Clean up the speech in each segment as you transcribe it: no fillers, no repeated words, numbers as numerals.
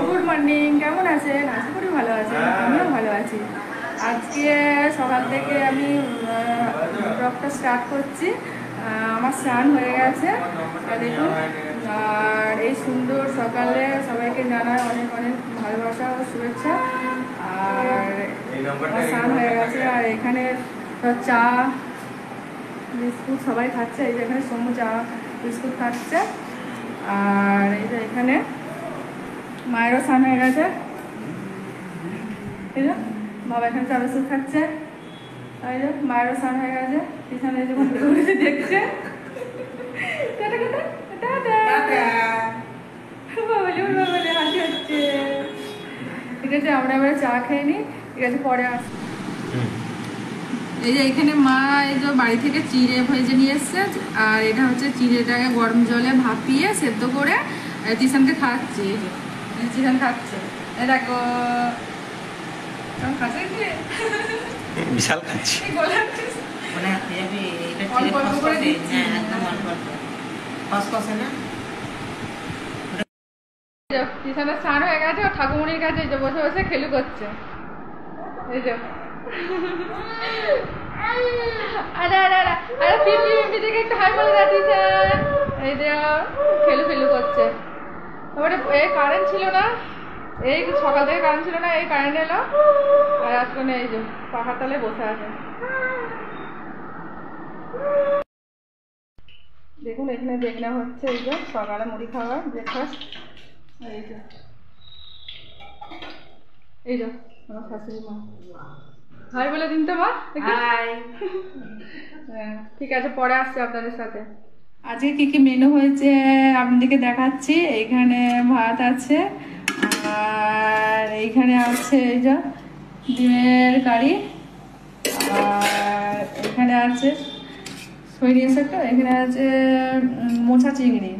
Good morning, কেমন আছেন? আশা করি ভালো আছেন, আমিও ভালো আছি। আজকে সকাল থেকে আমি ব্লগটা স্টার্ট করছি। আমার স্নান হয়ে গেছে দেখুন, আর এই সুন্দর সকালে সবাইকে জানাই অনেক অনেক ভালোবাসা ও শুভেচ্ছা। আর আমার স্নান হয়ে গেছে, আর এখানে চা বিস্কুট সবাই খাচ্ছে। এই যে এখানে সমু চা বিস্কুট খাচ্ছে, আর এই যে এখানে মায়েরও স্নান হয়ে গেছে। এই যে বাবা এখানে চা বিস্কুট খাচ্ছে, এই যে মায়েরও স্নান হয়ে গেছে। পিছনে যখন দেখছে বাবালে হাসি হচ্ছে। ঠিক আছে, আমরা এবারে চা খেয়ে নিই, ঠিক আছে, পরে আসি। এই যে এখানে মা এই যে বাড়ি থেকে চিড়ে ভেজে নিয়ে এসছে, আর এটা হচ্ছে চিড়েটাকে গরম জলে ভাপিয়ে সেদ্ধ করে তিশানকে খাচ্ছি। এই যে তিশান খাচ্ছে, দেখো বিশাল খাচ্ছি। তিশানের স্নান হয়ে গেছে, ও ঠাকুমনির কাছে এই যে বসে বসে খেলু করছে। এই যে একটু হাই বলে এই যে খেলু খেলু করছে। তারপরে এই কারেন্ট ছিল না, এই সকাল থেকে কারেন্ট ছিল না, এই কারেন্ট এলো, আর আজকে এই যে পাখার তলে বসে আছে। দেখুন এখানে দেখনা হচ্ছে, এই যে সকালে মুড়ি খাওয়ার ব্রেকফাস্ট। এই যে এই যে আমার শাশুড়ি মা হাই বলে দিন তো মা। হ্যাঁ ঠিক আছে, পরে আসছি আপনাদের সাথে। আজকে কি কি মেনু হয়েছে আপনাদেরকে দেখাচ্ছি। এইখানে ভাত আছে, আর এইখানে আছে এই যে ডিমের কারি, আর এখানে আছে সৈরি একটা, এখানে আছে মোছা চিংড়ি,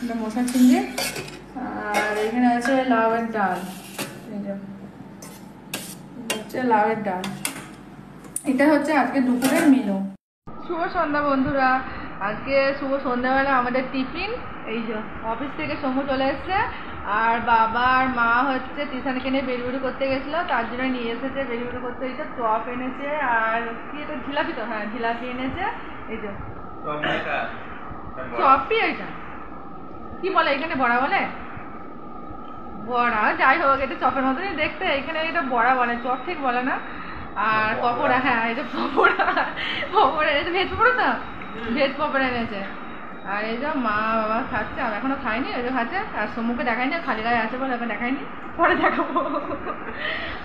এটা মোছা চিংড়ি, আর এখানে আছে লাউয়ের ডাল। এই যে হচ্ছে লাউয়ের ডাল। এটা হচ্ছে আজকে দুপুরের মেনু। শুভ সন্ধ্যা বন্ধুরা, আজকে শুভ সন্ধ্যাবেলা আমাদের টিফিন। এই যে অফিস থেকে সমু চলে এসছে, আর বাবা আর মা হচ্ছে টিউশনকে নিয়ে বেরিবেরি করতে গেছিলো, তার জন্য নিয়ে এসেছে বেরিবেরি করতে। এই যে চপ এনেছে, আর কি এটা জিলাপি, তো হ্যাঁ জিলাপি এনেছে। এই যে চপই, এইটা কি বলে এখানে বড়া বলে, বড়া যাই হোক, এটা চপের মতনই দেখতে। এখানে এটা বড়া বলে, চপ ঠিক বলে না। আর পকোড়া, হ্যাঁ এই যে পকোড়া এনেছে, ভেজ পকোড়া, তো ভেজ পকোড়া এনেছে। আর এই যে মা বাবা খাচ্ছে, আমি এখনো খাইনি, ওই যে খাচ্ছে। আর সমুখে দেখাইনি, খালি গায়ে আছে বলে এখন দেখাইনি, পরে দেখাবো।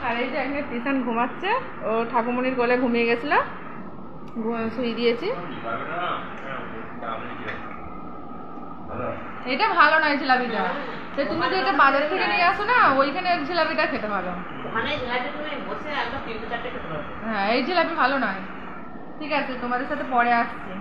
আর এই যে এখানে টিশান ঘুমাচ্ছে, ও ঠাকুমনির কোলে ঘুমিয়ে গেছিল, শুয়ে দিয়েছি। এটা ভালো নয় জিলাপিটা, তুমি যে এটা বাজার থেকে নিয়ে আসো না, ওইখানে জিলাপিটা খেতে ভালো। হ্যাঁ এই জিলাপি ভালো নয়। ঠিক আছে, তোমাদের সাথে পরে আসছি।